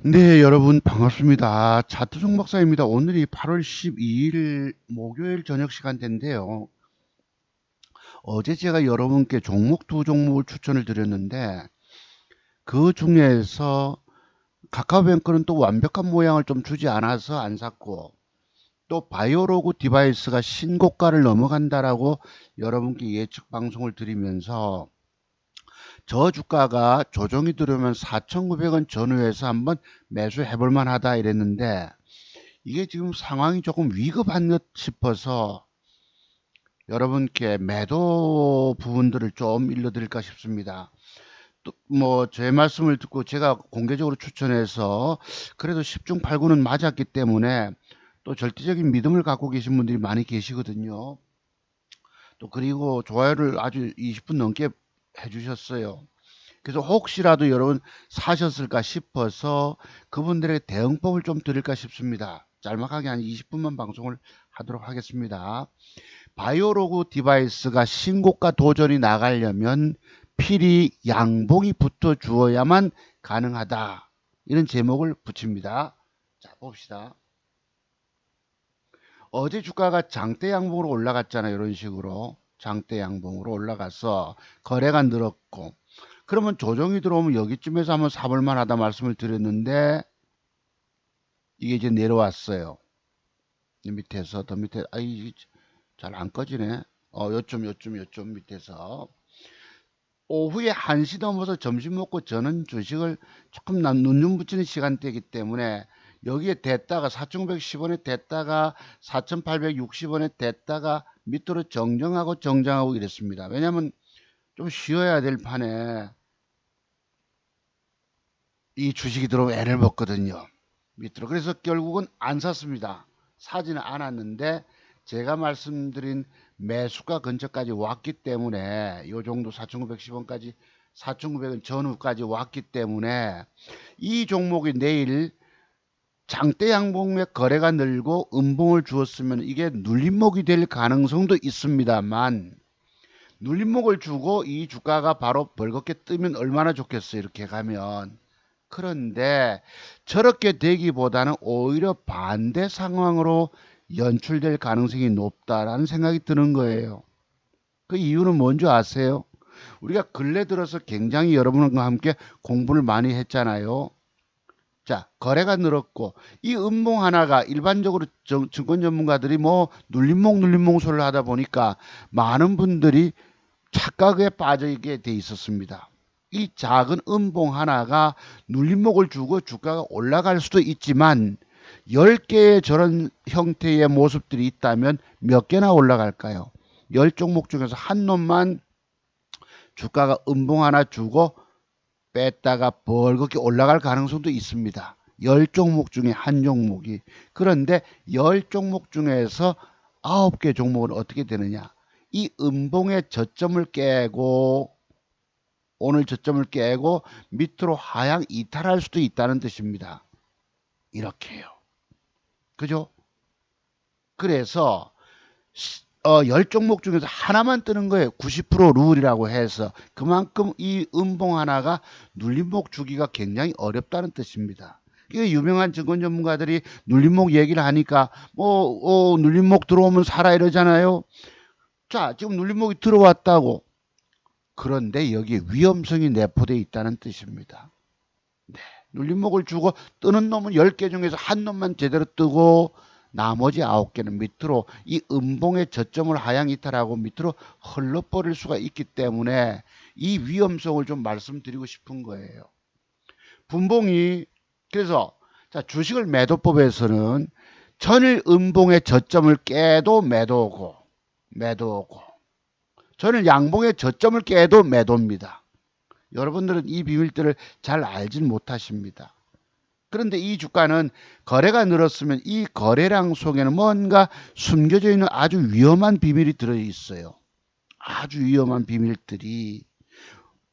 네, 여러분 반갑습니다. 차트종 박사입니다. 오늘이 8월 12일 목요일 저녁 시간대인데요. 어제 제가 여러분께 종목 두 종목을 추천을 드렸는데 그 중에서 카카오뱅크는 또 완벽한 모양을 좀 주지 않아서 안 샀고, 또 바이오로그 디바이스가 신고가를 넘어간다라고 여러분께 예측 방송을 드리면서 저 주가가 조정이 들어오면 4,900원 전후에서 한번 매수해 볼 만하다 이랬는데, 이게 지금 상황이 조금 위급한 듯 싶어서 여러분께 매도 부분들을 좀 일러드릴까 싶습니다. 또 뭐 제 말씀을 듣고 제가 공개적으로 추천해서 그래도 10중 8구는 맞았기 때문에 또 절대적인 믿음을 갖고 계신 분들이 많이 계시거든요. 또 그리고 좋아요를 아주 20분 넘게 해주셨어요. 그래서 혹시라도 여러분 사셨을까 싶어서 그분들의 대응법을 좀 드릴까 싶습니다. 짤막하게 한 20분만 방송을 하도록 하겠습니다. 바이오로그 디바이스가 신고가 도전이 나가려면 필히 양봉이 붙어 주어야만 가능하다. 이런 제목을 붙입니다. 자, 봅시다. 어제 주가가 장대 양봉으로 올라갔잖아요. 이런 식으로. 장대 양봉으로 올라가서 거래가 늘었고. 그러면 조정이 들어오면 여기쯤에서 한번 사볼 만하다 말씀을 드렸는데 이게 이제 내려왔어요. 밑에서 더 밑에 잘 안 꺼지네. 요점 밑에서 오후에 1시 넘어서 점심 먹고 저는 주식을 조금 눈좀 붙이는 시간대이기 때문에 여기에 됐다가 4,910원에 됐다가 4,860원에 됐다가 밑으로 정정하고 정장하고 이랬습니다. 왜냐하면 좀 쉬어야 될 판에 이 주식이 들어오면 애를 먹거든요. 밑으로. 그래서 결국은 안 샀습니다. 사지는 않았는데 제가 말씀드린 매수가 근처까지 왔기 때문에 이 정도 4,910원까지 4,900원 전후까지 왔기 때문에 이 종목이 내일 장대 양봉의 거래가 늘고 음봉을 주었으면 이게 눌림목이 될 가능성도 있습니다만, 눌림목을 주고 이 주가가 바로 벌겋게 뜨면 얼마나 좋겠어요. 이렇게 가면. 그런데 저렇게 되기보다는 오히려 반대 상황으로 연출될 가능성이 높다라는 생각이 드는 거예요. 그 이유는 뭔지 아세요? 우리가 근래 들어서 굉장히 여러분과 함께 공부를 많이 했잖아요. 자, 거래가 늘었고 이 음봉 하나가 일반적으로 증권 전문가들이 뭐 눌림목 소리를 하다 보니까 많은 분들이 착각에 빠지게 돼 있었습니다. 이 작은 음봉 하나가 눌림목을 주고 주가가 올라갈 수도 있지만 10개의 저런 형태의 모습들이 있다면 몇 개나 올라갈까요? 10종목 중에서 한 놈만 주가가 음봉 하나 주고 뺐다가 벌겋게 올라갈 가능성도 있습니다. 10종목 중에 한 종목이. 그런데 10종목 중에서 9개 종목은 어떻게 되느냐? 이 음봉의 저점을 깨고 오늘 저점을 깨고 밑으로 하향 이탈할 수도 있다는 뜻입니다. 이렇게요. 그죠? 그래서 10종목 중에서 하나만 뜨는 거예요. 90% 룰이라고 해서 그만큼 이 음봉 하나가 눌림목 주기가 굉장히 어렵다는 뜻입니다. 이게 유명한 증권 전문가들이 눌림목 얘기를 하니까 눌림목 들어오면 사라 이러잖아요. 자, 지금 눌림목이 들어왔다고. 그런데 여기에 위험성이 내포되어 있다는 뜻입니다. 네, 눌림목을 주고 뜨는 놈은 10개 중에서 한 놈만 제대로 뜨고 나머지 9개는 밑으로 이 음봉의 저점을 하향 이탈하고 밑으로 흘러버릴 수가 있기 때문에 이 위험성을 좀 말씀드리고 싶은 거예요. 분봉이 그래서 자, 주식을 매도법에서는 전일 음봉의 저점을 깨도 매도고 전일 양봉의 저점을 깨도 매도입니다. 여러분들은 이 비밀들을 잘 알진 못하십니다. 그런데 이 주가는 거래가 늘었으면 이 거래량 속에는 뭔가 숨겨져 있는 아주 위험한 비밀이 들어있어요. 아주 위험한 비밀들이.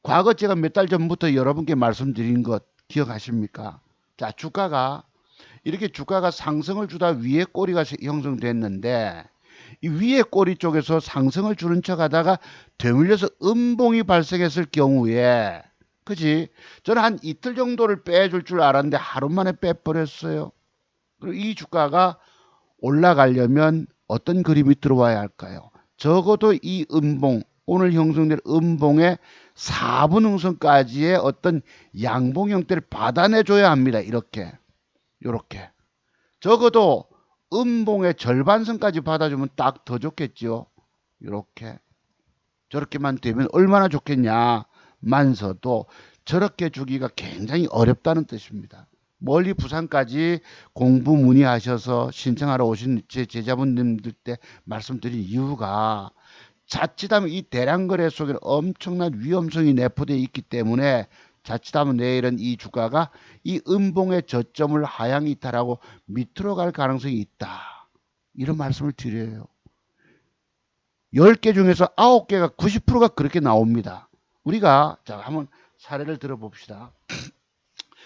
과거 제가 몇 달 전부터 여러분께 말씀드린 것 기억하십니까? 자, 이렇게 주가가 상승을 주다 위에 꼬리가 형성됐는데 이 위에 꼬리 쪽에서 상승을 주는 척 하다가 되물려서 음봉이 발생했을 경우에, 그지? 저는 한 이틀 정도를 빼줄 줄 알았는데 하루 만에 빼버렸어요. 그리고 이 주가가 올라가려면 어떤 그림이 들어와야 할까요? 적어도 이 음봉, 오늘 형성될 음봉의 4분 응선까지의 어떤 양봉 형태를 받아내줘야 합니다. 이렇게, 이렇게. 적어도 음봉의 절반선까지 받아주면 딱 더 좋겠지요. 이렇게. 저렇게만 되면 얼마나 좋겠냐만서도 저렇게 주기가 굉장히 어렵다는 뜻입니다. 멀리 부산까지 공부 문의하셔서 신청하러 오신 제 제자분들 때 말씀드린 이유가 자칫하면 이 대량 거래 속에는 엄청난 위험성이 내포되어 있기 때문에 자칫하면 내일은 이 주가가 이 음봉의 저점을 하향 이탈하고 밑으로 갈 가능성이 있다. 이런 말씀을 드려요. 10개 중에서 9개가 90%가 그렇게 나옵니다. 우리가 자 한번 사례를 들어봅시다.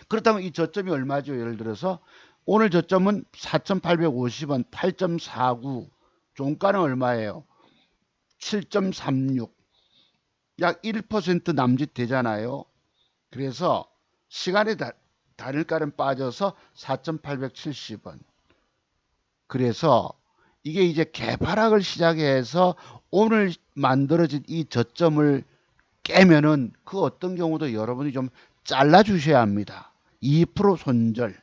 그렇다면 이 저점이 얼마죠? 예를 들어서 오늘 저점은 4,850원 8.49, 종가는 얼마예요? 7.36, 약 1% 남짓 되잖아요. 그래서 시간의 단일가는 빠져서 4,870원. 그래서 이게 이제 개파락을 시작해서 오늘 만들어진 이 저점을 깨면은 그 어떤 경우도 여러분이 좀 잘라 주셔야 합니다. 2% 손절.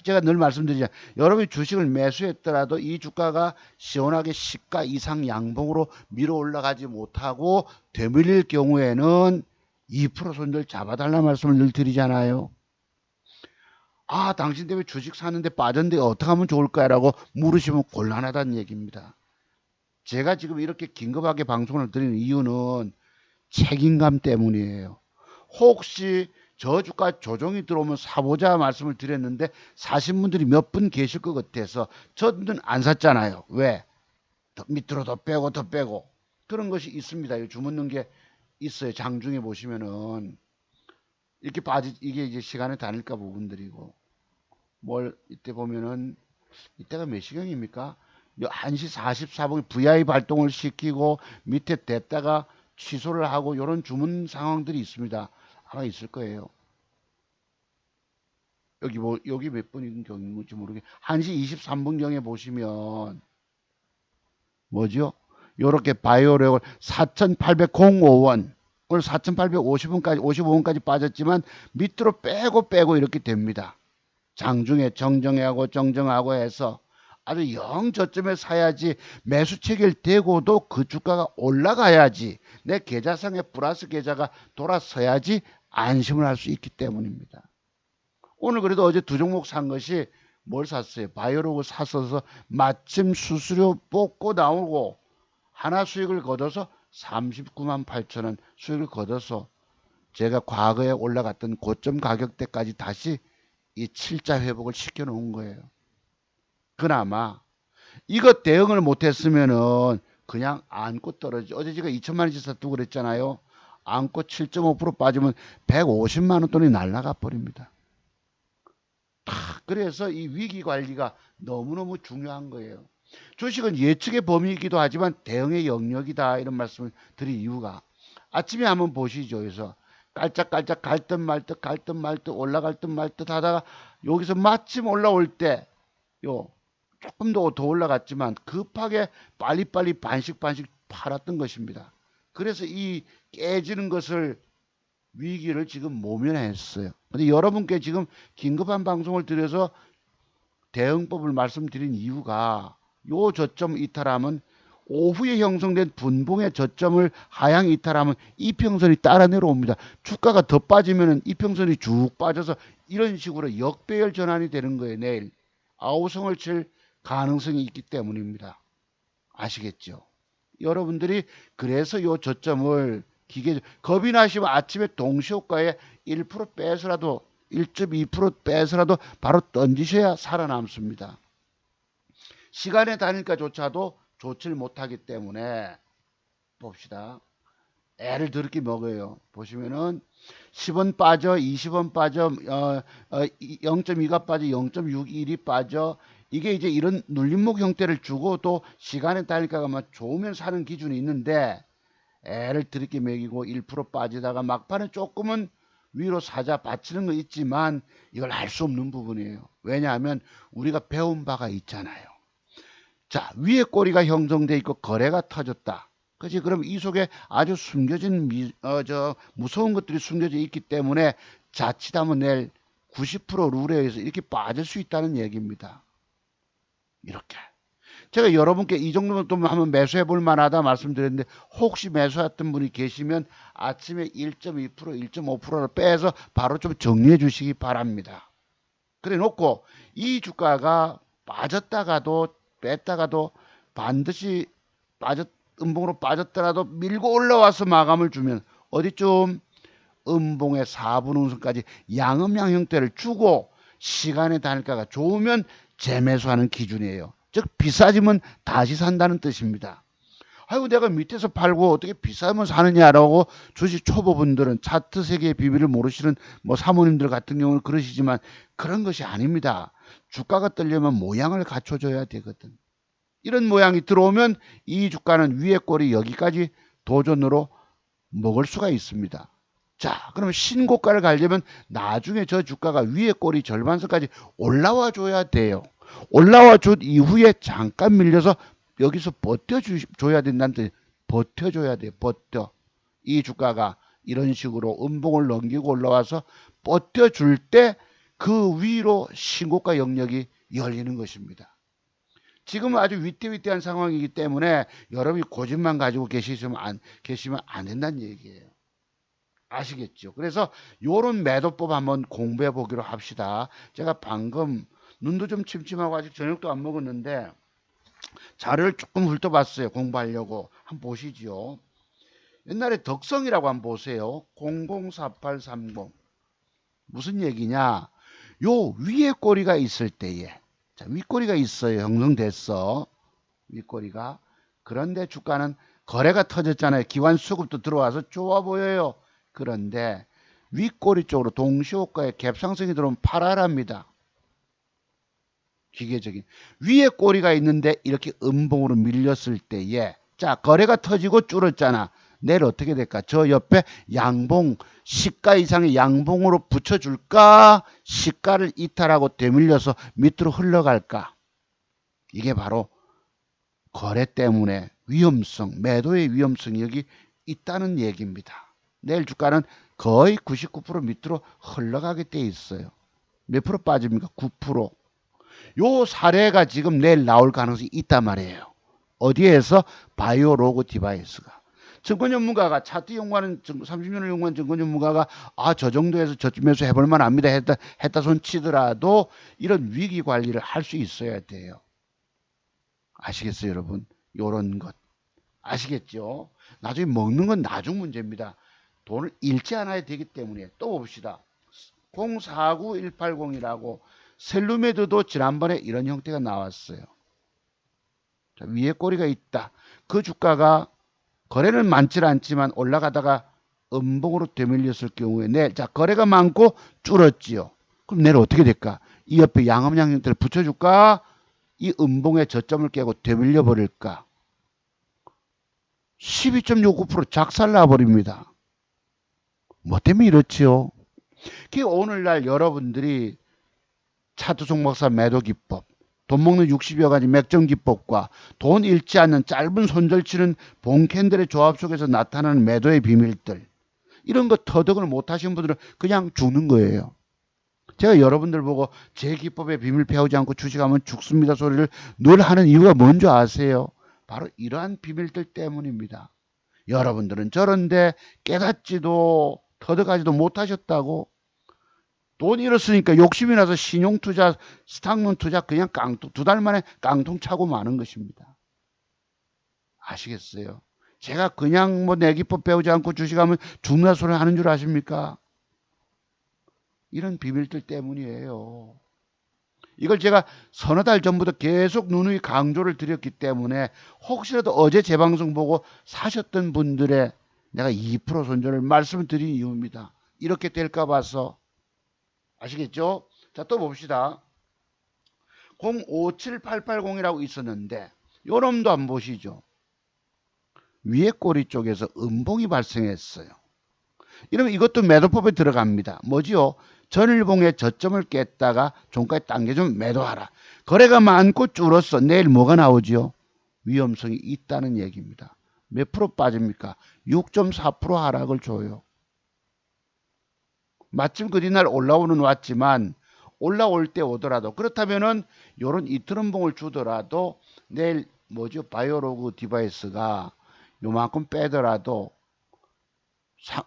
제가 늘 말씀드리잖아요. 여러분이 주식을 매수했더라도 이 주가가 시원하게 시가 이상 양봉으로 밀어 올라가지 못하고 되밀릴 경우에는 2% 손절 잡아달라 말씀을 늘 드리잖아요. 아, 당신 때문에 주식 사는데 빠졌는데 어떻게 하면 좋을까라고 물으시면 곤란하다는 얘기입니다. 제가 지금 이렇게 긴급하게 방송을 드리는 이유는 책임감 때문이에요. 혹시 저주가 조정이 들어오면 사보자 말씀을 드렸는데 사신 분들이 몇 분 계실 것 같아서 저는 안 샀잖아요. 왜? 더 밑으로 더 빼고 더 빼고 그런 것이 있습니다. 주묻는 게 있어요. 장중에 보시면은 이렇게 빠지 이게 이제 시간에 다닐까 부분들이고 뭘 이때 보면은 이때가 몇 시경입니까? 1시 44분에 VI 발동을 시키고 밑에 댔다가 취소를 하고 이런 주문 상황들이 있습니다. 아마 있을 거예요. 여기 뭐 여기 몇 분인 경인지 모르게 1시 23분경에 보시면 뭐죠? 요렇게 바이오레올 4,805원 오늘 4,850원까지 55원까지 빠졌지만 밑으로 빼고 이렇게 됩니다. 장중에 정정하고 해서 아주 영 저점에 사야지 매수 체결되고도 그 주가가 올라가야지 내 계좌상에 플러스 계좌가 돌아서야지 안심을 할 수 있기 때문입니다. 오늘 그래도 어제 두 종목 산 것이 뭘 샀어요? 바이오로그 샀어서 마침 수수료 뽑고 나오고 하나 수익을 거둬서 39만 8천원 수익을 거둬서 제가 과거에 올라갔던 고점 가격대까지 다시 이 7자 회복을 시켜 놓은 거예요. 그나마 이것 대응을 못했으면은 그냥 안고 떨어지죠. 어제 제가 2천만 원씩 샀다고 그랬잖아요. 안고 7.5% 빠지면 150만 원 돈이 날아가 버립니다. 그래서 이 위기 관리가 너무너무 중요한 거예요. 주식은 예측의 범위이기도 하지만 대응의 영역이다 이런 말씀을 드린 이유가 아침에 한번 보시죠. 그래서 깔짝깔짝 갈 듯 말 듯 올라갈 듯 말 듯 하다가 여기서 마침 올라올 때 요 조금 더 올라갔지만 급하게 빨리빨리 반씩 팔았던 것입니다. 그래서 이 깨지는 것을 위기를 지금 모면했어요. 근데 여러분께 지금 긴급한 방송을 드려서 대응법을 말씀드린 이유가 요 저점 이탈하면 오후에 형성된 분봉의 저점을 하향 이탈하면 이평선이 따라 내려옵니다. 주가가 더 빠지면 이평선이 쭉 빠져서 이런 식으로 역배열 전환이 되는 거예요. 내일 아우성을 칠 가능성이 있기 때문입니다. 아시겠죠? 여러분들이 그래서 요 저점을 기계 겁이 나시면 아침에 동시효과에 1% 빼서라도 1.2% 빼서라도 바로 던지셔야 살아남습니다. 시간의 단일가조차도 좋지를 못하기 때문에 봅시다. 애를 더럽게 먹어요. 보시면은 10원 빠져 20원 빠져 0.2가 빠져 0.61이 빠져 이게 이제 이런 눌림목 형태를 주고 또 시간의 단일가가 좋으면 사는 기준이 있는데 애를 더럽게 먹이고 1% 빠지다가 막판에 조금은 위로 사자 받치는 거 있지만 이걸 할 수 없는 부분이에요. 왜냐하면 우리가 배운 바가 있잖아요. 자, 위에 꼬리가 형성돼 있고 거래가 터졌다. 그렇지? 그럼 이 속에 아주 숨겨진 무서운 것들이 숨겨져 있기 때문에 자칫하면 내일 90% 룰에 의해서 이렇게 빠질 수 있다는 얘기입니다. 이렇게. 제가 여러분께 이 정도면 또 한번 매수해 볼 만하다 말씀드렸는데 혹시 매수했던 분이 계시면 아침에 1.2%, 1.5%를 빼서 바로 좀 정리해 주시기 바랍니다. 그래 놓고 이 주가가 빠졌다가도 뺐다가도 반드시 음봉으로 빠졌더라도 밀고 올라와서 마감을 주면 어디쯤 음봉의 4분 운선까지 양음양 형태를 주고 시간의 단가가 좋으면 재매수하는 기준이에요. 즉 비싸지면 다시 산다는 뜻입니다. 아이고 내가 밑에서 팔고 어떻게 비싸면 사느냐라고 주식 초보분들은 차트 세계의 비밀을 모르시는 사모님들 같은 경우는 그러시지만 그런 것이 아닙니다. 주가가 떨려면 모양을 갖춰줘야 되거든. 이런 모양이 들어오면 이 주가는 위에 꼬리 여기까지 도전으로 먹을 수가 있습니다. 자, 그러면 신고가를 가려면 나중에 저 주가가 위에 꼬리 절반선까지 올라와 줘야 돼요. 올라와 준 이후에 잠깐 밀려서 여기서 버텨줘야 된다는 뜻. 버텨줘야 돼요. 버텨. 이 주가가 이런 식으로 음봉을 넘기고 올라와서 버텨줄 때 그 위로 신고가 영역이 열리는 것입니다. 지금은 아주 위태위태한 상황이기 때문에 여러분이 고집만 가지고 계시면 안 된다는 얘기예요. 아시겠죠? 그래서 요런 매도법 한번 공부해 보기로 합시다. 제가 방금 눈도 좀 침침하고 아직 저녁도 안 먹었는데 자료를 조금 훑어봤어요. 공부하려고. 한번 보시죠. 옛날에 덕성이라고 한번 보세요. 004830. 무슨 얘기냐? 요 위에 꼬리가 있을 때에, 자, 윗꼬리가 있어요. 형성됐어. 윗꼬리가. 그런데 주가는 거래가 터졌잖아요. 기관 수급도 들어와서 좋아 보여요. 그런데 윗꼬리 쪽으로 동시호가에 갭상승이 들어오면 팔아랍니다. 기계적인. 위에 꼬리가 있는데 이렇게 음봉으로 밀렸을 때에 자 거래가 터지고 줄었잖아. 내일 어떻게 될까? 저 옆에 양봉 시가 이상의 양봉으로 붙여줄까? 시가를 이탈하고 되밀려서 밑으로 흘러갈까? 이게 바로 거래 때문에 위험성, 매도의 위험성이 여기 있다는 얘기입니다. 내일 주가는 거의 99% 밑으로 흘러가게 돼 있어요. 몇 프로 빠집니까? 9%. 요 사례가 지금 내일 나올 가능성이 있단 말이에요. 어디에서? 바이오 로고 디바이스가. 증권 전문가가 차트 연구하는 30년을 연구한 증권 전문가가 저 정도에서 저쯤에서 해볼 만합니다 했다 손 치더라도 이런 위기 관리를 할 수 있어야 돼요. 아시겠어요, 여러분? 요런 것. 아시겠죠? 나중에 먹는 건 나중 문제입니다. 돈을 잃지 않아야 되기 때문에. 또 봅시다. 049180이라고 셀루메드도 지난번에 이런 형태가 나왔어요. 자, 위에 꼬리가 있다. 그 주가가 거래는 많지 않지만 올라가다가 음봉으로 되밀렸을 경우에 자 거래가 많고 줄었지요. 그럼 내일 어떻게 될까? 이 옆에 양음양 형태를 붙여줄까? 이 음봉의 저점을 깨고 되밀려 버릴까? 12.69% 작살나 버립니다. 뭐 때문에 이렇지요? 오늘날 여러분들이 차트 종목사 매도 기법, 돈 먹는 60여 가지 맥점 기법과 돈 잃지 않는 짧은 손절치는 봉캔들의 조합 속에서 나타나는 매도의 비밀들, 이런 거 터득을 못 하신 분들은 그냥 죽는 거예요. 제가 여러분들 보고 제 기법의 비밀 배우지 않고 주식하면 죽습니다 소리를 늘 하는 이유가 뭔지 아세요? 바로 이러한 비밀들 때문입니다. 여러분들은 저런데 깨닫지도 터득하지도 못하셨다고. 돈 잃었으니까 욕심이 나서 신용투자, 스탁론 투자 그냥 깡통, 2달 만에 깡통 차고 마는 것입니다. 아시겠어요? 제가 그냥 내 기법 배우지 않고 주식하면 죽는 소리 하는 줄 아십니까? 이런 비밀들 때문이에요. 이걸 제가 서너 달 전부터 계속 누누이 강조를 드렸기 때문에 혹시라도 어제 제 방송 보고 사셨던 분들의 내가 2% 손절을 말씀을 드린 이유입니다. 이렇게 될까 봐서. 아시겠죠? 자, 또 봅시다. 057880이라고 있었는데 요놈도 한번 보시죠. 위에 꼬리 쪽에서 음봉이 발생했어요. 이러면 이것도 매도법에 들어갑니다. 뭐지요? 전일봉의 저점을 깼다가 종가에 당겨주면 매도하라. 거래가 많고 줄었어. 내일 뭐가 나오지요? 위험성이 있다는 얘기입니다. 몇 프로 빠집니까? 6.4% 하락을 줘요. 마침 그뒷날 올라오는 왔지만 올라올 때 오더라도 그렇다면은 요런 이틀음봉을 주더라도 내일 뭐죠? 바이오로그 디바이스가 요만큼 빼더라도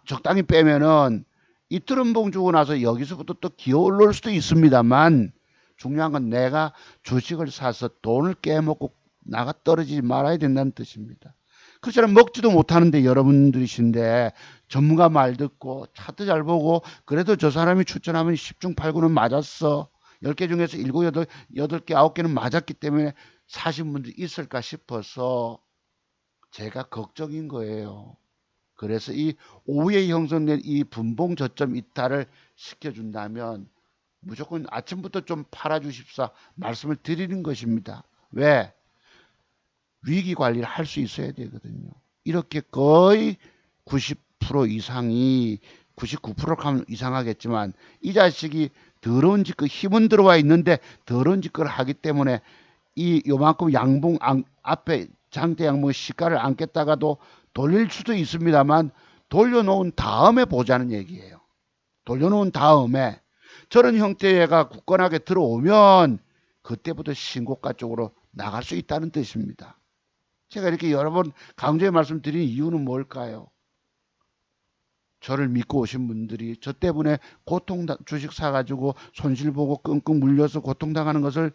적당히 빼면은 이틀음봉 주고 나서 여기서부터 또 기어 올라올 수도 있습니다만 중요한 건 내가 주식을 사서 돈을 깨먹고 나가 떨어지지 말아야 된다는 뜻입니다. 그처럼 먹지도 못하는데 여러분들이신데 전문가 말 듣고 차트 잘 보고 그래도 저 사람이 추천하면 10중 8구는 맞았어. 10개 중에서 7, 8개, 9개는 맞았기 때문에 사신 분들이 있을까 싶어서 제가 걱정인 거예요. 그래서 이 오후에 형성된 이 분봉 저점 이탈을 시켜준다면 무조건 아침부터 좀 팔아주십사 말씀을 드리는 것입니다. 왜? 위기 관리를 할 수 있어야 되거든요. 이렇게 거의 90% 이상이 99%를 하면 이상하겠지만 이 자식이 더러운 짓거 힘은 들어와 있는데 더러운 짓거를 하기 때문에 이 요만큼 양봉 앞에 장대 양봉 시가를 안겠다가도 돌릴 수도 있습니다만 돌려놓은 다음에 보자는 얘기예요. 돌려놓은 다음에 저런 형태가 굳건하게 들어오면 그때부터 신고가 쪽으로 나갈 수 있다는 뜻입니다. 제가 이렇게 여러 번 강조해 말씀드린 이유는 뭘까요? 저를 믿고 오신 분들이 저 때문에 주식 사가지고 손실 보고 끙끙 물려서 고통당하는 것을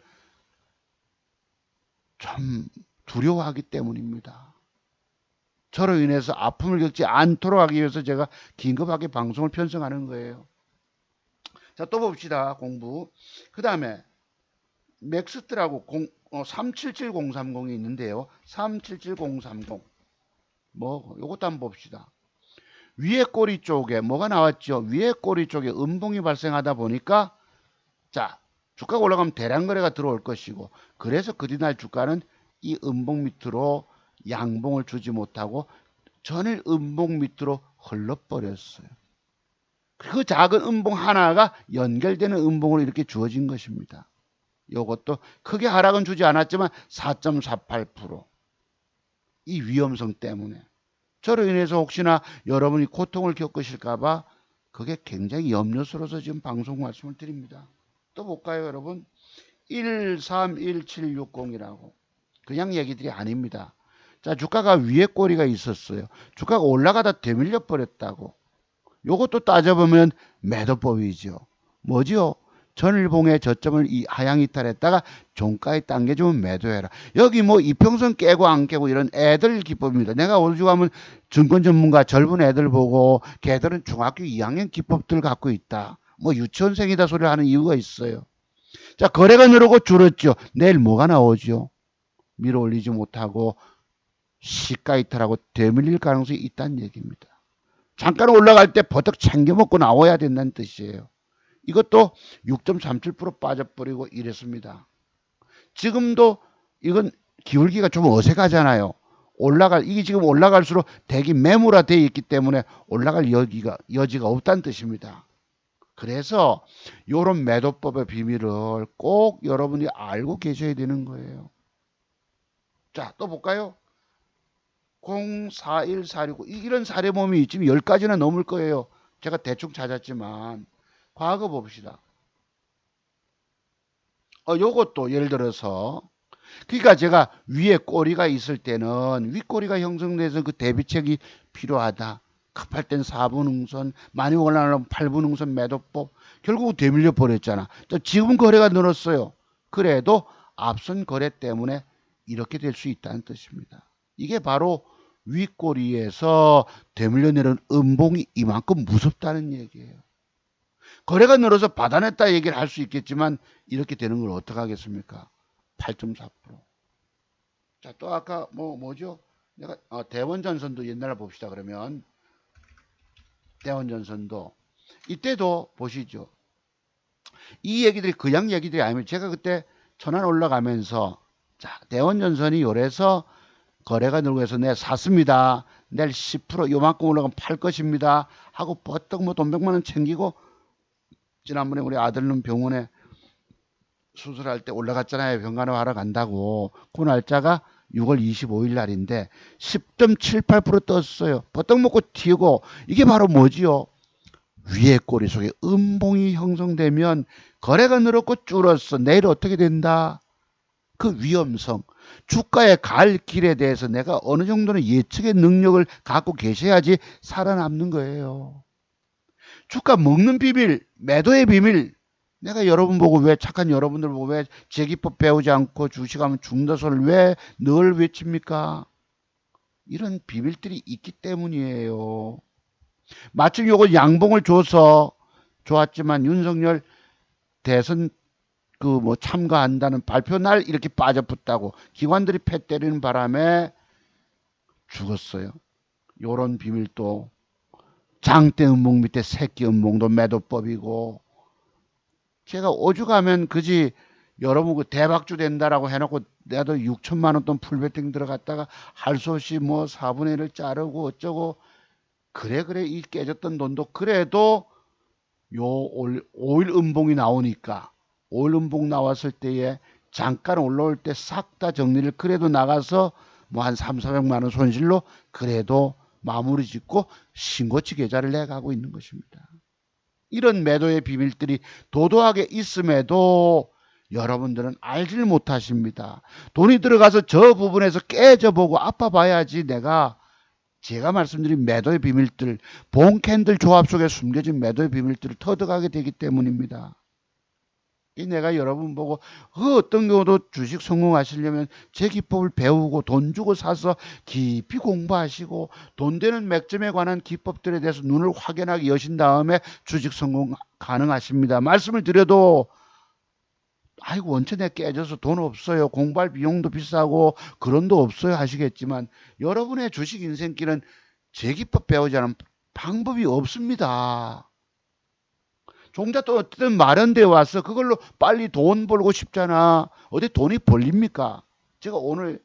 참 두려워하기 때문입니다. 저로 인해서 아픔을 겪지 않도록 하기 위해서 제가 긴급하게 방송을 편성하는 거예요. 자, 또 봅시다. 공부. 그 다음에 맥스트라고 377030이 있는데요. 377030. 요것도 한번 봅시다. 위에 꼬리 쪽에 뭐가 나왔죠? 위에 꼬리 쪽에 음봉이 발생하다 보니까 자, 주가가 올라가면 대량 거래가 들어올 것이고 그래서 그 뒤날 주가는 이 음봉 밑으로 양봉을 주지 못하고 전일 음봉 밑으로 흘러버렸어요. 그 작은 음봉 하나가 연결되는 음봉으로 이렇게 주어진 것입니다. 이것도 크게 하락은 주지 않았지만 4.48%. 이 위험성 때문에 저로 인해서 혹시나 여러분이 고통을 겪으실까봐 그게 굉장히 염려스러워서 지금 방송 말씀을 드립니다. 또 볼까요, 여러분? 131760이라고. 그냥 얘기들이 아닙니다. 자, 주가가 위에 꼬리가 있었어요. 주가가 올라가다 되밀려 버렸다고. 요것도 따져보면 매도법이죠. 뭐지요? 전일봉의 저점을 하향 이탈했다가 종가에 당겨주면 매도해라. 여기 뭐 이평선 깨고 안 깨고 이런 애들 기법입니다. 내가 어디 가면 증권 전문가 젊은 애들 보고 걔들은 중학교 2학년 기법들 갖고 있다. 뭐 유치원생이다 소리를 하는 이유가 있어요. 자, 거래가 늘고 줄었죠. 내일 뭐가 나오죠? 밀어 올리지 못하고 시가 이탈하고 되밀릴 가능성이 있다는 얘기입니다. 잠깐 올라갈 때 버덕 챙겨 먹고 나와야 된다는 뜻이에요. 이것도 6.37% 빠져버리고 이랬습니다. 지금도 이건 기울기가 좀 어색하잖아요. 이게 지금 올라갈수록 대기 매물화되어 있기 때문에 올라갈 여지가 없다는 뜻입니다. 그래서 이런 매도법의 비밀을 꼭 여러분이 알고 계셔야 되는 거예요. 자, 또 볼까요? 041469 이런 사례범위 지금 10가지나 넘을 거예요. 제가 대충 찾았지만 과거 봅시다. 요것도 예를 들어서 그러니까 제가 위에 꼬리가 있을 때는 윗꼬리가 형성돼서 그 대비책이 필요하다. 급할 땐 4분 응선, 많이 올라가면 8분 응선 매도법. 결국 되밀려 버렸잖아. 지금 거래가 늘었어요. 그래도 앞선 거래 때문에 이렇게 될 수 있다는 뜻입니다. 이게 바로 윗꼬리에서 되밀려 내려온 음봉이 이만큼 무섭다는 얘기예요. 거래가 늘어서 받아냈다 얘기를 할 수 있겠지만 이렇게 되는 걸 어떻게 하겠습니까? 8.4%. 자, 또 아까 뭐죠? 내가 대원전선도 옛날에 봅시다. 그러면 대원전선도 이때도 보시죠. 이 얘기들이 그냥 얘기들이 아니면 제가 그때 천안 올라가면서 자, 대원전선이 요래서 거래가 늘고 해서 내 샀습니다. 내일 10% 요만큼 올라가면 팔 것입니다. 하고 버떡 뭐 돈 100만 원 챙기고 지난번에 우리 아들은 병원에 수술할 때 올라갔잖아요. 병간호하러 간다고. 그 날짜가 6월 25일 날인데 10.78% 떴어요. 버떡 먹고 튀고 이게 바로 뭐지요? 위에 꼬리 속에 음봉이 형성되면 거래가 늘었고 줄었어. 내일 어떻게 된다? 그 위험성, 주가의 갈 길에 대해서 내가 어느 정도는 예측의 능력을 갖고 계셔야지 살아남는 거예요. 주가 먹는 비밀, 매도의 비밀. 내가 여러분 보고 왜 착한 여러분들 보고 왜 제기법 배우지 않고 주식하면 죽는다소리를 왜 늘 외칩니까? 이런 비밀들이 있기 때문이에요. 마침 요거 양봉을 줘서 좋았지만 윤석열 대선 그 뭐 참가한다는 발표 날 이렇게 빠져붙다고 기관들이 패 때리는 바람에 죽었어요. 요런 비밀도 장대 음봉 밑에 새끼 음봉도 매도법이고 제가 오죽하면 그지 여러분 그 대박주 된다라고 해놓고 내도 6천만 원 돈 풀베팅 들어갔다가 할 수 없이 뭐 4분의 1을 자르고 어쩌고 그래 이 깨졌던 돈도 그래도 요 5일 음봉이 나오니까 5일 음봉 나왔을 때에 잠깐 올라올 때 싹 다 정리를 그래도 나가서 뭐 한 3, 400만 원 손실로 그래도 마무리 짓고 신고치 계좌를 내가고 있는 것입니다. 이런 매도의 비밀들이 도도하게 있음에도 여러분들은 알질 못하십니다. 돈이 들어가서 저 부분에서 깨져보고 아파봐야지 내가 제가 말씀드린 매도의 비밀들, 본 캔들 조합 속에 숨겨진 매도의 비밀들을 터득하게 되기 때문입니다. 이 내가 여러분 보고 그 어떤 경우도 주식 성공하시려면 제 기법을 배우고 돈 주고 사서 깊이 공부하시고 돈 되는 맥점에 관한 기법들에 대해서 눈을 확연하게 여신 다음에 주식 성공 가능하십니다. 말씀을 드려도 아이고 원체 내 깨져서 돈 없어요. 공부할 비용도 비싸고 그런도 없어요 하시겠지만 여러분의 주식 인생길은 제 기법 배우지 않으면 방법이 없습니다. 종자 또 어쨌든 마련되어 와서 그걸로 빨리 돈 벌고 싶잖아. 어디 돈이 벌립니까? 제가 오늘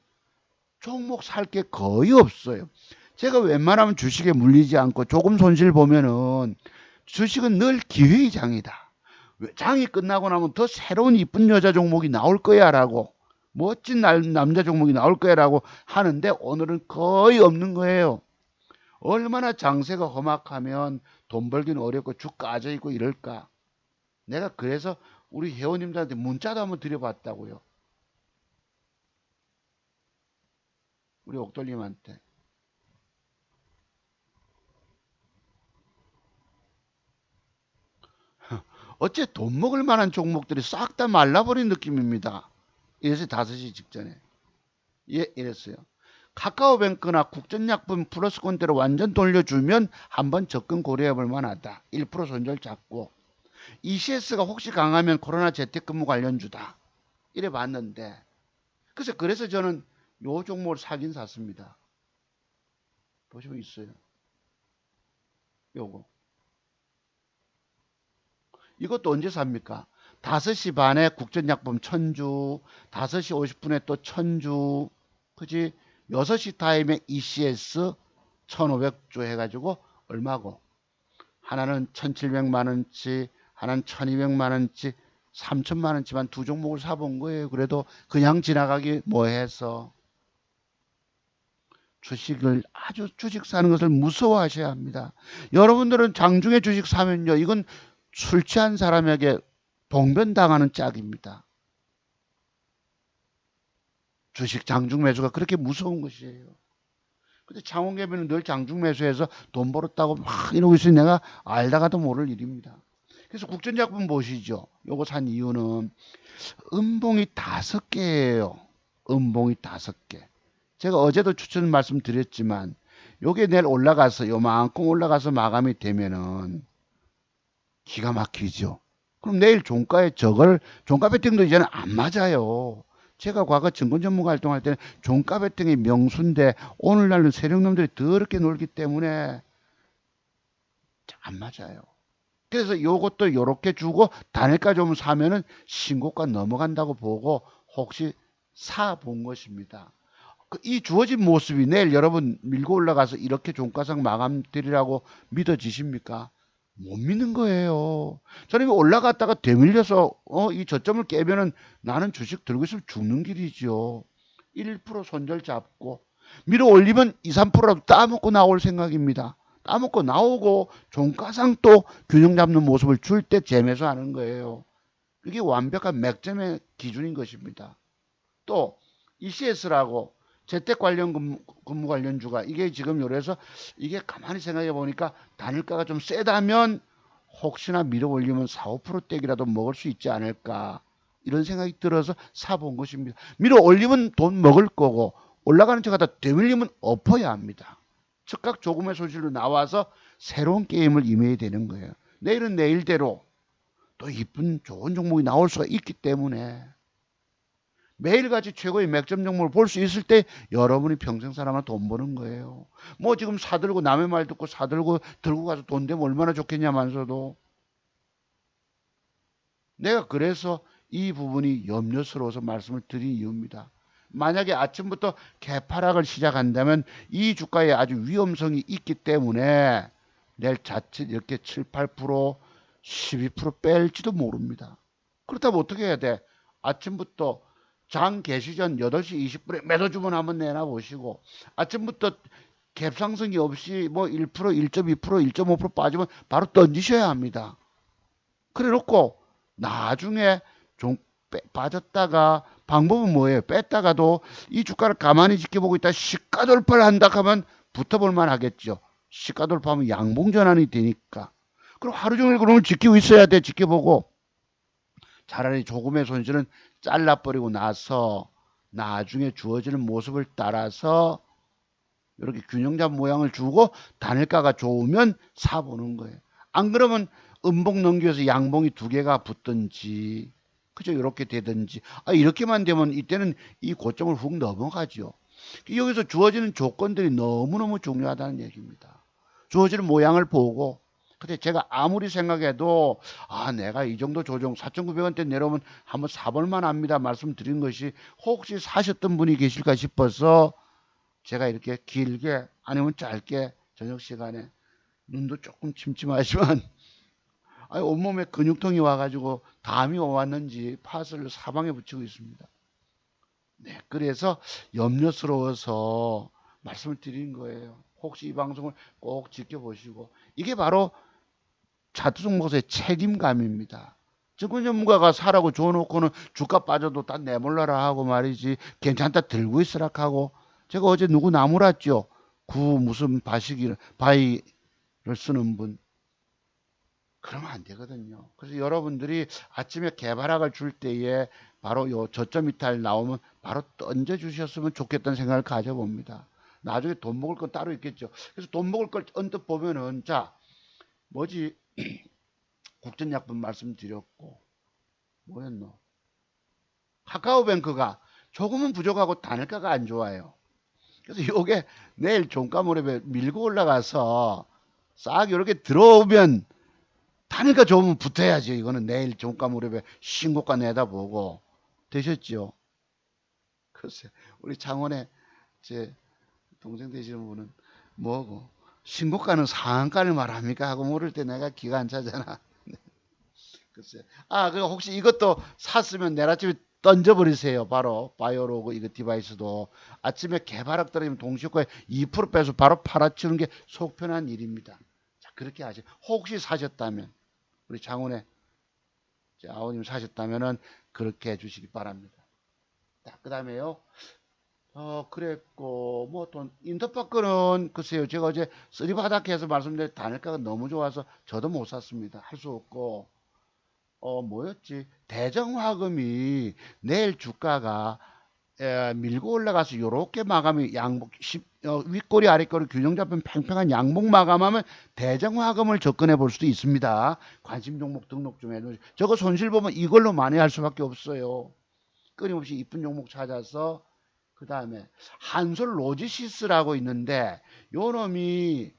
종목 살 게 거의 없어요. 제가 웬만하면 주식에 물리지 않고 조금 손실 보면은 주식은 늘 기회의 장이다. 장이 끝나고 나면 더 새로운 이쁜 여자 종목이 나올 거야 라고 멋진 남자 종목이 나올 거야 라고 하는데 오늘은 거의 없는 거예요. 얼마나 장세가 험악하면 돈 벌기는 어렵고 죽 까져 있고 이럴까. 내가 그래서 우리 회원님들한테 문자도 한번 드려봤다고요. 우리 옥돌님한테. 어째 돈 먹을 만한 종목들이 싹 다 말라버린 느낌입니다. 이래서 5시 직전에. 예, 이랬어요. 카카오뱅크나 국전약품 플러스권대로 완전 돌려주면 한번 접근 고려해볼 만하다. 1% 손절 잡고. ECS가 혹시 강하면 코로나 재택근무 관련주다. 이래 봤는데. 그래서 저는 요 종목을 사긴 샀습니다. 보시면 있어요. 요거. 이것도 언제 삽니까? 5시 반에 국전약품 1000주, 5시 50분에 또 1000주, 그지? 6시 타임에 ECS 1500주 해가지고 얼마고? 하나는 1700만원치, 하나는 1200만원치, 3000만원치만 두 종목을 사본 거예요. 그래도 그냥 지나가기 뭐해서. 주식을 아주 주식 사는 것을 무서워하셔야 합니다. 여러분들은 장중에 주식 사면요. 이건 술 취한 사람에게 봉변당하는 짝입니다. 주식 장중 매수가 그렇게 무서운 것이에요. 근데 창원개비는 늘 장중 매수해서 돈 벌었다고 막 이러고 있으니 내가 알다가도 모를 일입니다. 그래서 국전작품 보시죠. 요거 산 이유는 음봉이 5개예요. 음봉이 5개. 제가 어제도 추천 말씀드렸지만 요게 내일 올라가서 요만큼 올라가서 마감이 되면은 기가 막히죠. 그럼 내일 종가에 저걸 종가 베팅도 이제는 안 맞아요. 제가 과거 증권 전문가 활동할 때는 종가 베팅이 명수인데 오늘날은 세력놈들이 더럽게 놀기 때문에 안 맞아요. 그래서 요것도 요렇게 주고 단일가 좀 사면은 신고가 넘어간다고 보고 혹시 사 본 것입니다. 이 주어진 모습이 내일 여러분 밀고 올라가서 이렇게 종가상 마감되리라고 믿어지십니까? 못 믿는 거예요. 저는 올라갔다가 되밀려서 이 저점을 깨면은 나는 주식 들고 있으면 죽는 길이죠. 1% 손절 잡고 밀어 올리면 2, 3%라도 따먹고 나올 생각입니다. 따먹고 나오고 종가상 또 균형 잡는 모습을 줄 때 재매수하는 거예요. 이게 완벽한 맥점의 기준인 것입니다. 또 ECS라고 재택 관련 근무 관련주가 이게 지금 요래서 이게 가만히 생각해 보니까 단일가가 좀 세다면 혹시나 밀어 올리면 4, 5%대기라도 먹을 수 있지 않을까 이런 생각이 들어서 사본 것입니다. 밀어 올리면 돈 먹을 거고 올라가는 척하다 되밀리면 엎어야 합니다. 즉각 조금의 손실로 나와서 새로운 게임을 임해야 되는 거예요. 내일은 내일대로 또 이쁜 좋은 종목이 나올 수가 있기 때문에 매일같이 최고의 맥점 종목을 볼 수 있을 때 여러분이 평생 살아만 돈 버는 거예요. 뭐 지금 사들고 남의 말 듣고 사들고 들고 가서 돈 되면 얼마나 좋겠냐면서도 내가 그래서 이 부분이 염려스러워서 말씀을 드린 이유입니다. 만약에 아침부터 개파락을 시작한다면 이 주가에 아주 위험성이 있기 때문에 내일 자칫 이렇게 7, 8%, 12% 뺄지도 모릅니다. 그렇다면 어떻게 해야 돼? 아침부터 장 개시 전 8시 20분에 매도 주문 한번 내놔보시고 아침부터 갭상승이 없이 뭐 1%, 1.2%, 1.5% 빠지면 바로 던지셔야 합니다. 그래 놓고 나중에 좀 빠졌다가 방법은 뭐예요? 뺐다가도 이 주가를 가만히 지켜보고 있다 시가 돌파를 한다 하면 붙어볼 만 하겠죠. 시가 돌파하면 양봉 전환이 되니까. 그럼 하루 종일 그러면 지키고 있어야 돼. 지켜보고. 차라리 조금의 손실은 잘라버리고 나서 나중에 주어지는 모습을 따라서 이렇게 균형잡 모양을 주고 단일가가 좋으면 사보는 거예요. 안 그러면 음봉 넘겨서 양봉이 두 개가 붙든지 그죠? 이렇게 되든지 이렇게만 되면 이때는 이 고점을 훅 넘어가죠. 여기서 주어지는 조건들이 너무너무 중요하다는 얘기입니다. 주어지는 모양을 보고 근데 제가 아무리 생각해도 내가 이 정도 조정 4,900원대 내려오면 한번 사볼만 합니다 말씀드린 것이 혹시 사셨던 분이 계실까 싶어서 제가 이렇게 길게 아니면 짧게 저녁 시간에 눈도 조금 침침하지만 온몸에 근육통이 와가지고 담이 왔는지 파스를 사방에 붙이고 있습니다. 네, 그래서 염려스러워서 말씀을 드린 거예요. 혹시 이 방송을 꼭 지켜보시고 이게 바로 차트 종목의 책임감입니다. 증권 전문가가 사라고 줘놓고는 주가 빠져도 다 내몰라라 하고 말이지 괜찮다 들고 있으라 하고 제가 어제 누구 나무랐죠. 구 무슨 바이를 쓰는 분 그러면 안 되거든요. 그래서 여러분들이 아침에 개발학을 줄 때에 바로 요 저점 이탈 나오면 바로 던져 주셨으면 좋겠다는 생각을 가져봅니다. 나중에 돈 먹을 건 따로 있겠죠. 그래서 돈 먹을 걸 언뜻 보면은 자 뭐지 국전약품 말씀드렸고 뭐였노 카카오뱅크가 조금은 부족하고 단일가가 안 좋아요. 그래서 요게 내일 종가 무렵에 밀고 올라가서 싹 이렇게 들어오면 단일가 좋으면 붙어야죠. 이거는 내일 종가 무렵에 신고가 내다보고 되셨죠. 글쎄 우리 창원에 제 동생 되시는 분은 뭐고 신고가는 상한가를 말합니까 하고 물을 때 내가 기가 안 차잖아. 글쎄. 그 혹시 이것도 샀으면 내일 아침에 던져버리세요. 바로 바이오로그 이거 디바이스도 아침에 개발학 떨어지면 동시효과에 2% 빼서 바로 팔아치는 게 속편한 일입니다. 자 그렇게 하세요. 혹시 사셨다면 우리 장훈의 아버님 사셨다면은 그렇게 해주시기 바랍니다. 그 다음에요. 그랬고 뭐 또 인터파크는 글쎄요 제가 어제 쓰리바닥해서 말씀드린 단일가가 너무 좋아서 저도 못 샀습니다. 할 수 없고 뭐였지? 대정화금이 내일 주가가 밀고 올라가서 요렇게 마감이 양복 윗꼬리 아랫꼬리 균형 잡힌 팽팽한 양복 마감하면 대정화금을 접근해 볼 수도 있습니다. 관심 종목 등록 좀 해놓으세요. 저거 손실 보면 이걸로 만회할 수밖에 없어요. 끊임없이 이쁜 종목 찾아서 그 다음에 한솔 로지시스라고 있는데 요 놈이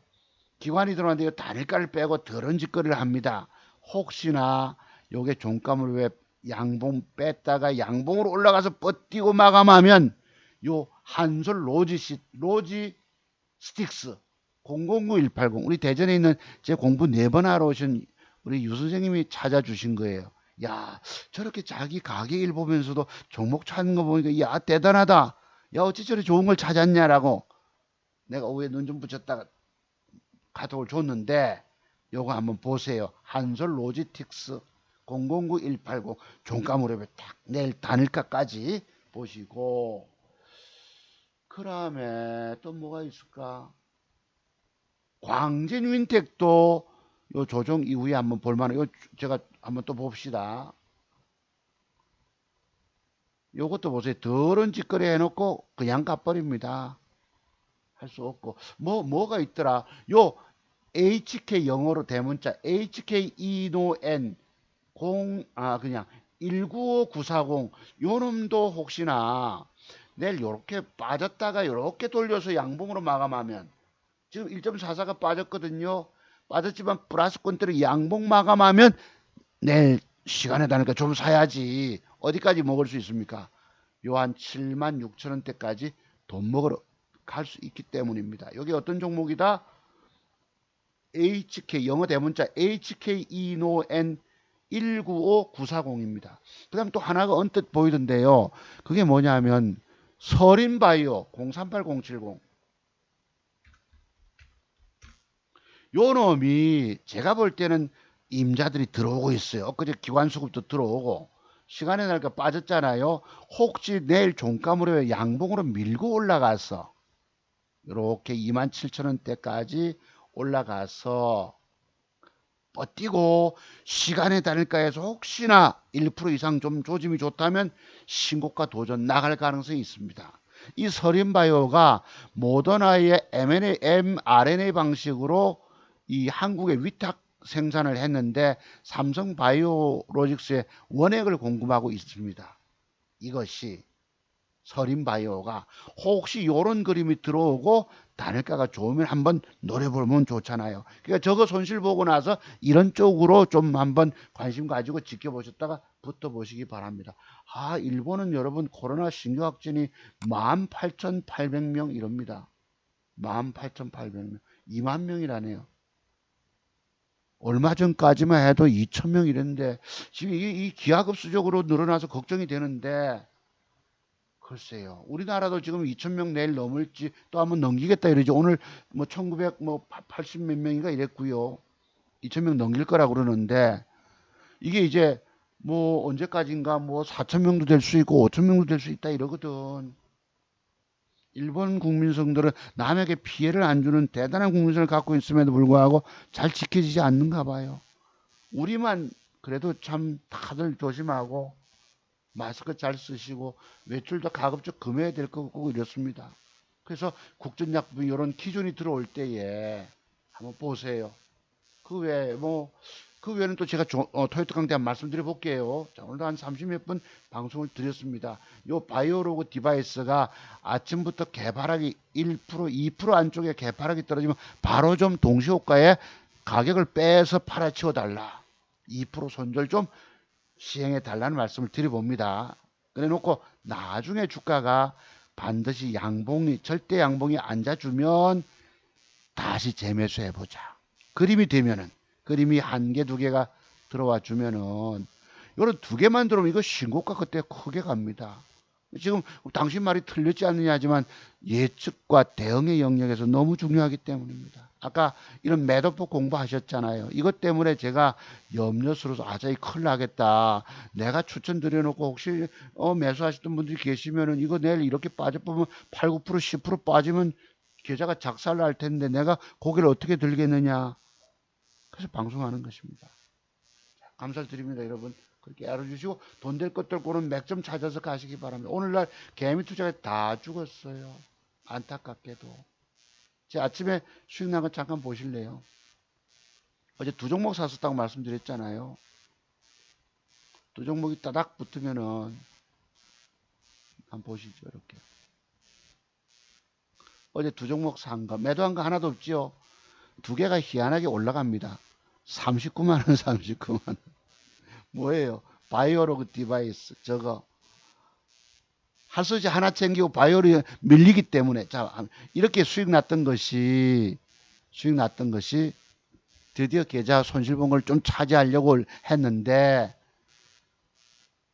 기관이 들어왔는데 단일가를 빼고 더러운 짓거리를 합니다. 혹시나 요게 종가물 왜 양봉 뺐다가 양봉으로 올라가서 뻗뛰고 마감하면 요 한솔 로지스틱스 009180 우리 대전에 있는 제 공부 4번 하러 오신 우리 유 선생님이 찾아주신 거예요. 야, 저렇게 자기 가게일 보면서도 종목 찾는 거 보니까 야, 대단하다. 야, 어찌 저리 좋은 걸 찾았냐라고 내가 오후에 눈 좀 붙였다가 카톡을 줬는데 요거 한번 보세요. 한솔 로지틱스 009180 종가 무렵에 딱 내일 단일가까지 보시고 그 다음에 또 뭐가 있을까? 광진윈텍도 요 조정 이후에 한번 볼만한 요 제가 한번 또 봅시다. 요것도 보세요. 더러운 짓거리 해놓고 그냥 가버립니다. 할 수 없고 뭐가 있더라. 요 HK 영어로 대문자 HK 이노N 0 그냥 195940 요 놈도 혹시나 내일 요렇게 빠졌다가 요렇게 돌려서 양봉으로 마감하면 지금 1.44가 빠졌거든요. 빠졌지만 플러스권대로 양봉 마감하면 내일 시간에 다니까 좀 사야지. 어디까지 먹을 수 있습니까? 요 한 76,000원대까지 돈 먹으러 갈 수 있기 때문입니다. 여기 어떤 종목이다? HK 영어 대문자 HK 이노N 195940입니다. 그 다음 또 하나가 언뜻 보이던데요. 그게 뭐냐면 서린바이오 038070 요 놈이 제가 볼 때는 임자들이 들어오고 있어요. 엊그제 기관수급도 들어오고 시간의 날까 빠졌잖아요. 혹시 내일 종가 무렵에 양봉으로 밀고 올라가서 이렇게 27,000원대까지 올라가서 버티고 시간의 단일가에서 혹시나 1% 이상 좀 조짐이 좋다면 신고가 도전 나갈 가능성이 있습니다. 이 서린바이오가 모더나의 mRNA 방식으로 이 한국에 위탁 생산을 했는데 삼성바이오로직스에 원액을 공급하고 있습니다. 이것이 서린바이오가 혹시 이런 그림이 들어오고 단일가가 좋으면 한번 노려보면 좋잖아요. 그러니까 저거 손실 보고 나서 이런 쪽으로 좀 한번 관심 가지고 지켜보셨다가 붙어보시기 바랍니다. 일본은 여러분 코로나 신규 확진이 18,800명 이럽니다. 18,800명. 2만 명이라네요. 얼마 전까지만 해도 2,000명 이랬는데 지금 이 기하급수적으로 늘어나서 걱정이 되는데 글쎄요. 우리나라도 지금 2,000명 내일 넘을지 또 한번 넘기겠다 이러죠. 오늘 뭐 1980 몇 명인가 이랬고요. 2,000명 넘길 거라고 그러는데 이게 이제 뭐 언제까지인가 뭐 4,000명도 될 수 있고 5,000명도 될 수 있다 이러거든. 일본 국민성들은 남에게 피해를 안 주는 대단한 국민성을 갖고 있음에도 불구하고 잘 지켜지지 않는가 봐요. 우리만 그래도 참 다들 조심하고 마스크 잘 쓰시고 외출도 가급적 금해야 될 것 같고 이렇습니다. 그래서 국전약품 이런 기준이 들어올 때에 한번 보세요. 그 외에 그 외에는 또 제가 토요일 강대 한 말씀드려 볼게요. 자, 오늘도 한 30몇 분 방송을 드렸습니다. 요 바이오로그 디바이스가 아침부터 개파락이 1%, 2% 안쪽에 개파락이 떨어지면 바로 좀 동시효과에 가격을 빼서 팔아치워 달라. 2% 손절 좀 시행해 달라는 말씀을 드려봅니다. 그래 놓고 나중에 주가가 반드시 절대 양봉이 앉아주면 다시 재매수 해보자. 그림이 한 개, 두 개가 들어와 주면은, 요런 두 개만 들어오면 이거 신고가 그때 크게 갑니다. 지금 당신 말이 틀렸지 않느냐 하지만 예측과 대응의 영역에서 너무 중요하기 때문입니다. 아까 이런 매도폭 공부하셨잖아요. 이것 때문에 제가 염려스러워서 이 큰일 나겠다. 내가 추천드려놓고 혹시 매수하셨던 분들이 계시면은 이거 내일 이렇게 빠져보면 8, 9%, 10% 빠지면 계좌가 작살날 텐데 내가 고개를 어떻게 들겠느냐. 그래서 방송하는 것입니다. 감사드립니다, 여러분. 그렇게 알아주시고 돈 될 것들 고른 맥점 찾아서 가시기 바랍니다. 오늘날 개미 투자가 다 죽었어요. 안타깝게도. 제 아침에 수익 난 거 잠깐 보실래요? 어제 두 종목 샀었다고 말씀드렸잖아요. 두 종목이 따닥 붙으면은 한번 보시죠. 이렇게. 어제 두 종목 산 거, 매도한 거 하나도 없지요. 두 개가 희한하게 올라갑니다. 39만 원, 39만 원. 뭐예요? 바이오로그 디바이스 저거 할서지 하나 챙기고 바이올이 밀리기 때문에 자 이렇게 수익 났던 것이 드디어 계좌 손실 본 걸 좀 차지하려고 했는데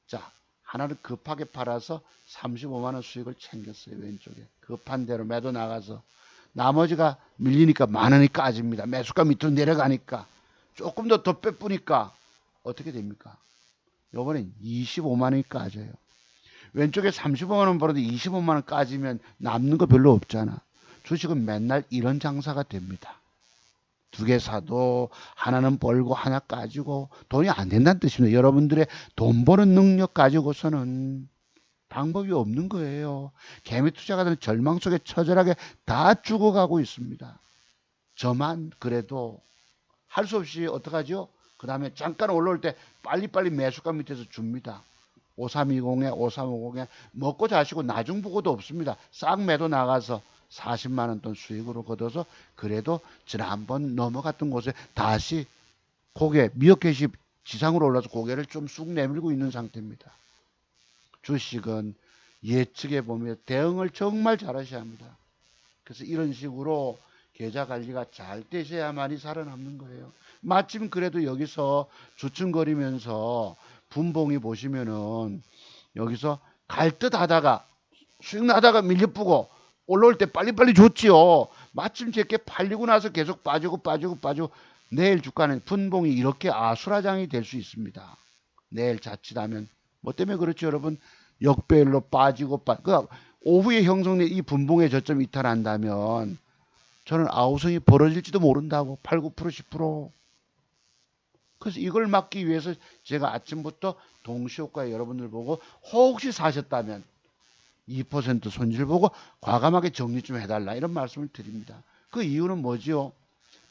자 하나를 급하게 팔아서 35만 원 수익을 챙겼어요. 왼쪽에 급한 대로 매도 나가서 나머지가 밀리니까 만 원이 까집니다. 매수가 밑으로 내려가니까 조금 더 빼뿌니까 어떻게 됩니까? 요번엔 25만 원이 까져요. 왼쪽에 35만 원 벌어도 25만 원 까지면 남는 거 별로 없잖아. 주식은 맨날 이런 장사가 됩니다. 두 개 사도 하나는 벌고 하나 까지고 돈이 안 된다는 뜻입니다. 여러분들의 돈 버는 능력 가지고서는 방법이 없는 거예요. 개미 투자가들은 절망 속에 처절하게 다 죽어가고 있습니다. 저만 그래도 할 수 없이 어떡하죠? 그 다음에 잠깐 올라올 때 빨리빨리 매수가 밑에서 줍니다. 5320에 5350에 먹고 자시고 나중 보고도 없습니다. 싹 매도 나가서 40만 원 돈 수익으로 거둬서 그래도 지난번 넘어갔던 곳에 다시 고개 미어캣이 지상으로 올라서 고개를 좀 쑥 내밀고 있는 상태입니다. 주식은 예측해 보면 대응을 정말 잘하셔야 합니다. 그래서 이런 식으로 계좌 관리가 잘 되셔야만이 살아남는 거예요. 마침 그래도 여기서 주춤거리면서 분봉이 보시면은 여기서 갈 듯 하다가 수익 나다가 밀려쁘고 올라올 때 빨리빨리 줬지요. 마침 제게 팔리고 나서 계속 빠지고 내일 주가는 분봉이 이렇게 아수라장이 될 수 있습니다. 내일 자칫하면 뭐 때문에 그렇죠 여러분? 역배열로 빠지고 그 오후에 형성된 이 분봉의 저점 이탈한다면 저는 아우성이 벌어질지도 모른다고 8, 9%, 10%. 그래서 이걸 막기 위해서 제가 아침부터 동시효과 여러분들 보고 혹시 사셨다면 2% 손실 보고 과감하게 정리 좀 해달라 이런 말씀을 드립니다. 그 이유는 뭐지요?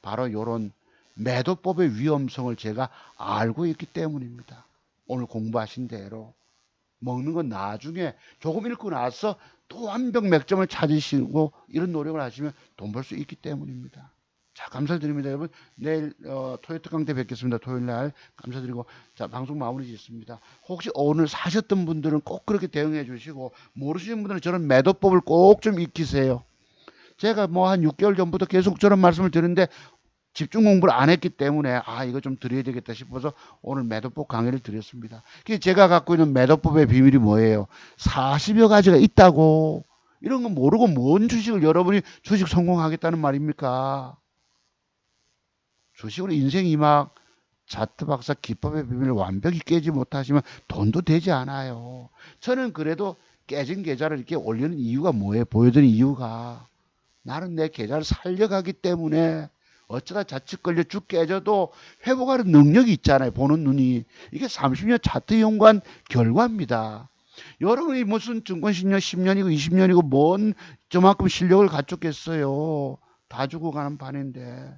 바로 이런 매도법의 위험성을 제가 알고 있기 때문입니다. 오늘 공부하신 대로 먹는 건 나중에 조금 읽고 나서 또 완벽 맥점을 찾으시고 이런 노력을 하시면 돈 벌 수 있기 때문입니다. 자, 감사드립니다, 여러분. 내일 토요일 강대 뵙겠습니다. 토요일 날 감사드리고 자 방송 마무리 짓습니다. 혹시 오늘 사셨던 분들은 꼭 그렇게 대응해 주시고 모르시는 분들은 저런 매도법을 꼭 좀 익히세요. 제가 뭐 한 6개월 전부터 계속 저런 말씀을 드리는데 집중 공부를 안 했기 때문에 이거 좀 드려야 되겠다 싶어서 오늘 매도법 강의를 드렸습니다. 제가 갖고 있는 매도법의 비밀이 뭐예요? 40여 가지가 있다고. 이런 거 모르고 뭔 주식을 여러분이 주식 성공하겠다는 말입니까? 주식으로 인생 이막 자트 박사 기법의 비밀을 완벽히 깨지 못하시면 돈도 되지 않아요. 저는 그래도 깨진 계좌를 이렇게 올리는 이유가 뭐예요? 보여드린 이유가 나는 내 계좌를 살려가기 때문에 어쩌다 자칫 걸려 쭉 깨져도 회복하는 능력이 있잖아요. 보는 눈이. 이게 30년 차트 연구한 결과입니다. 여러분이 무슨 증권 실력 10년이고 20년이고 뭔 저만큼 실력을 갖췄겠어요. 다 죽어가는 판인데.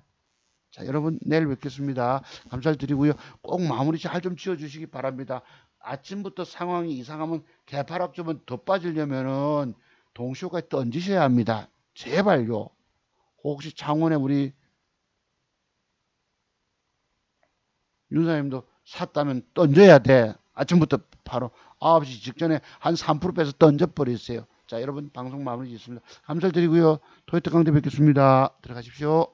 자, 여러분 내일 뵙겠습니다. 감사를 드리고요. 꼭 마무리 잘 좀 지어주시기 바랍니다. 아침부터 상황이 이상하면 개파락 좀 더 빠지려면은 동시호까지 던지셔야 합니다. 제발요. 혹시 창원에 우리 윤사님도 샀다면 던져야 돼. 아침부터 바로 9시 직전에 한 3% 빼서 던져버리세요. 자, 여러분 방송 마무리 짓습니다. 감사를 드리고요. 토요일 강대 뵙겠습니다. 들어가십시오.